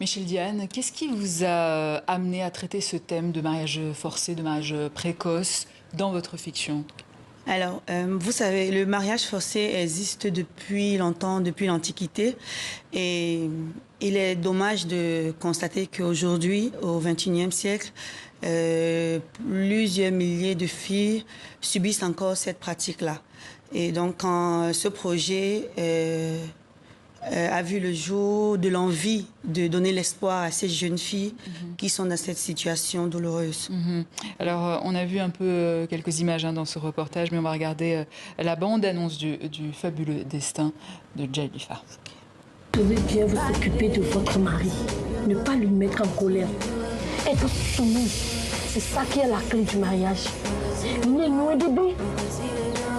Michel Diane, qu'est-ce qui vous a amené à traiter ce thème de mariage forcé, de mariage précoce dans votre fiction? Alors, vous savez, le mariage forcé existe depuis longtemps, depuis l'Antiquité. Et il est dommage de constater qu'aujourd'hui, au XXIe siècle, plusieurs milliers de filles subissent encore cette pratique-là. Et donc, quand ce projet a vu le jour, de l'envie de donner l'espoir à ces jeunes filles qui sont dans cette situation douloureuse. Alors, on a vu un peu quelques images dans ce reportage, mais on va regarder la bande-annonce du fabuleux destin de Djalifa. Vous devez bien vous occuper de votre mari, ne pas lui mettre en colère. Être soumis, c'est ça qui est la clé du mariage. Nous, nous, bébé,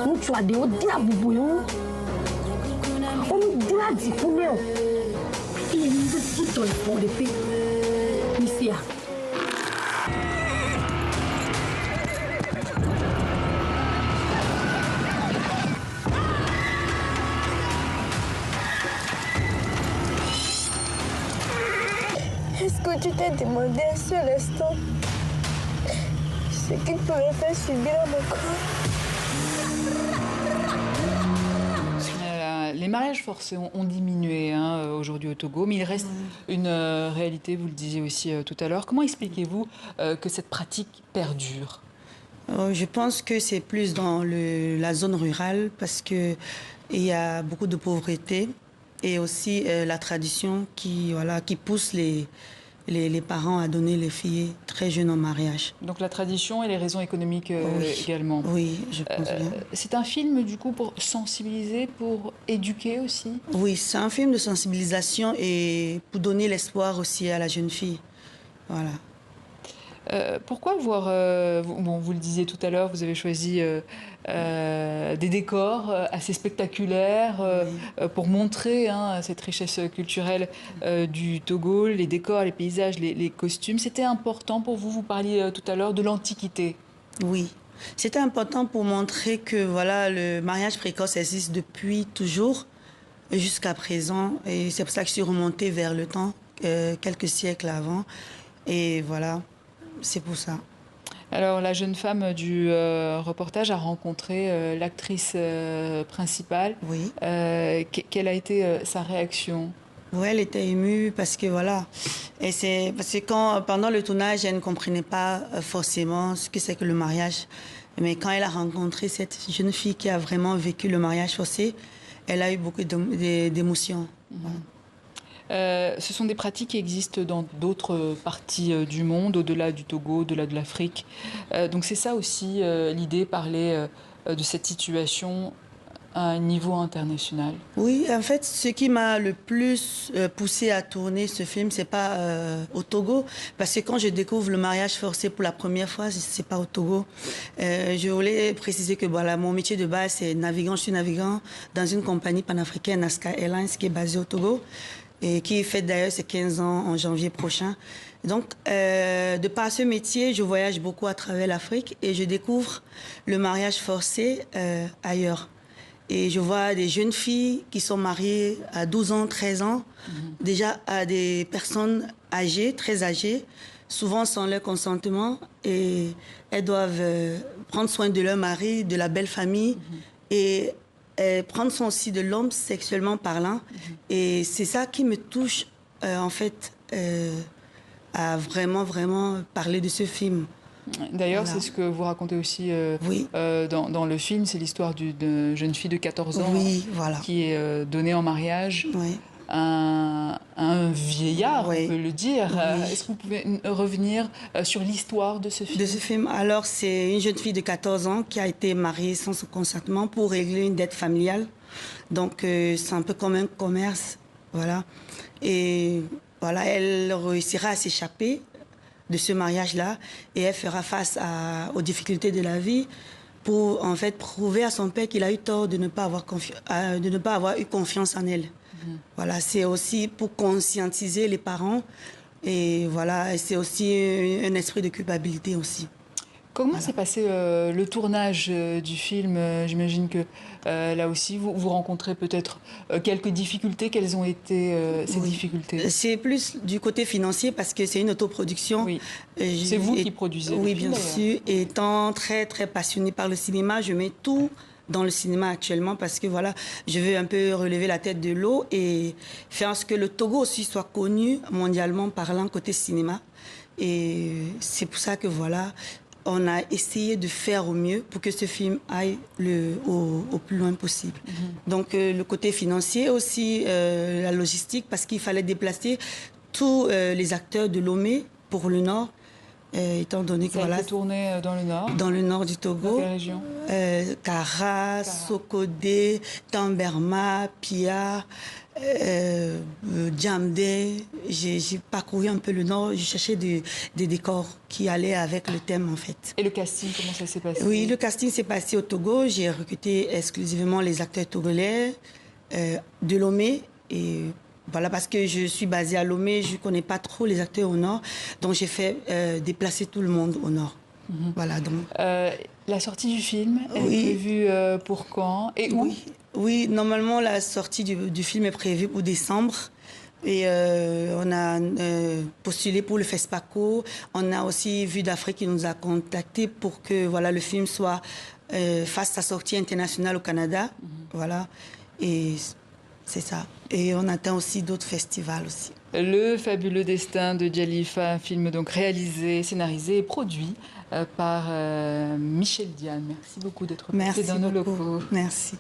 nous, tu as des hauts diables, bouillon. On nous dit là, dit pour nous. Il est mis tout ton effort de paix. Ici, est-ce que tu t'es demandé un seul instant ce qu'il pourrait faire subir à mon corps? Les mariages forcés ont diminué aujourd'hui au Togo, mais il reste une réalité, vous le disiez aussi tout à l'heure. Comment expliquez-vous que cette pratique perdure? Je pense que c'est plus dans la zone rurale parce qu'il y a beaucoup de pauvreté et aussi la tradition qui pousse les parents à donner les filles très jeunes en mariage. Donc la tradition et les raisons économiques également. Oui, je pense bien. C'est un film du coup pour sensibiliser, pour éduquer aussi? Oui, c'est un film de sensibilisation et pour donner l'espoir aussi à la jeune fille. Voilà. Pourquoi voir, vous le disiez tout à l'heure, vous avez choisi des décors assez spectaculaires pour montrer cette richesse culturelle du Togo, les décors, les paysages, les costumes. C'était important pour vous, vous parliez tout à l'heure de l'Antiquité. Oui, c'était important pour montrer que voilà, le mariage précoce existe depuis toujours jusqu'à présent. Et c'est pour ça que je suis remontée vers le temps, quelques siècles avant. Et voilà. C'est pour ça. Alors, la jeune femme du reportage a rencontré l'actrice principale. Oui. Quelle a été sa réaction? Oui, elle était émue parce que voilà. Et c'est parce que pendant le tournage, elle ne comprenait pas forcément ce que c'est que le mariage. Mais quand elle a rencontré cette jeune fille qui a vraiment vécu le mariage forcé, elle a eu beaucoup d'émotions. Voilà. Ce sont des pratiques qui existent dans d'autres parties du monde, au-delà du Togo, au-delà de l'Afrique. Donc c'est ça aussi l'idée, parler de cette situation à un niveau international. Oui, en fait, ce qui m'a le plus poussé à tourner ce film, c'est pas au Togo, parce que quand je découvre le mariage forcé pour la première fois, c'est pas au Togo. Je voulais préciser que voilà, mon métier de base, c'est navigant. Je suis navigant dans une compagnie panafricaine, Aska Airlines, qui est basée au Togo, et qui fête d'ailleurs ses 15 ans en janvier prochain. Donc, de par ce métier, je voyage beaucoup à travers l'Afrique et je découvre le mariage forcé ailleurs. Et je vois des jeunes filles qui sont mariées à 12 ans, 13 ans, déjà à des personnes âgées, très âgées, souvent sans leur consentement, et elles doivent prendre soin de leur mari, de la belle famille, et prendre soin aussi de l'homme sexuellement parlant. Et c'est ça qui me touche, en fait, à vraiment, vraiment parler de ce film. D'ailleurs, Voilà. c'est ce que vous racontez aussi Oui. dans le film. C'est l'histoire d'une jeune fille de 14 ans Oui, voilà. qui est donnée en mariage Oui. à un vieillard, Oui. on peut le dire. Oui. Est-ce que vous pouvez revenir sur l'histoire de ce film? De ce film, alors c'est une jeune fille de 14 ans qui a été mariée sans son consentement pour régler une dette familiale. Donc c'est un peu comme un commerce, voilà. Et voilà, elle réussira à s'échapper de ce mariage-là et elle fera face aux difficultés de la vie pour en fait prouver à son père qu'il a eu tort de ne pas avoir eu confiance en elle. Voilà, c'est aussi pour conscientiser les parents et voilà, c'est aussi un esprit de culpabilité aussi. Comment s'est passé le tournage du film? J'imagine que là aussi, vous rencontrez peut-être quelques difficultés. Quelles ont été ces difficultés? C'est plus du côté financier parce que c'est une autoproduction. Oui. C'est vous qui produisez Oui, le film, bien sûr. Étant très, très passionnée par le cinéma, je mets tout dans le cinéma actuellement parce que voilà, je veux un peu relever la tête de l'eau et faire en sorte que le Togo aussi soit connu mondialement parlant côté cinéma. Et c'est pour ça que voilà, on a essayé de faire au mieux pour que ce film aille au plus loin possible. Donc le côté financier aussi, la logistique, parce qu'il fallait déplacer tous les acteurs de Lomé pour le Nord, étant donné que Ça a été tourné dans le Nord. dans le nord du Togo. Dans quelle région? Kara, Sokodé, Tamberma, Pia, Djamdé. J'ai parcouru un peu le nord, je cherchais des décors qui allaient avec le thème en fait. Et le casting, comment ça s'est passé? Oui, le casting s'est passé au Togo. J'ai recruté exclusivement les acteurs togolais de Lomé. Et voilà, parce que je suis basée à Lomé, je ne connais pas trop les acteurs au nord. Donc j'ai fait déplacer tout le monde au nord. Voilà, donc. La sortie du film est prévue pour quand et où? Oui, normalement, la sortie du film est prévue pour décembre. Et on a postulé pour le FESPACO. On a aussi Vue d'Afrique qui nous a contactés pour que voilà, le film fasse sa sortie internationale au Canada. Voilà. Et c'est ça. Et on atteint aussi d'autres festivals aussi. Le fabuleux destin de Djalifa, un film donc réalisé, scénarisé et produit par Michel Diane. Merci beaucoup d'être passé dans nos locaux. Merci.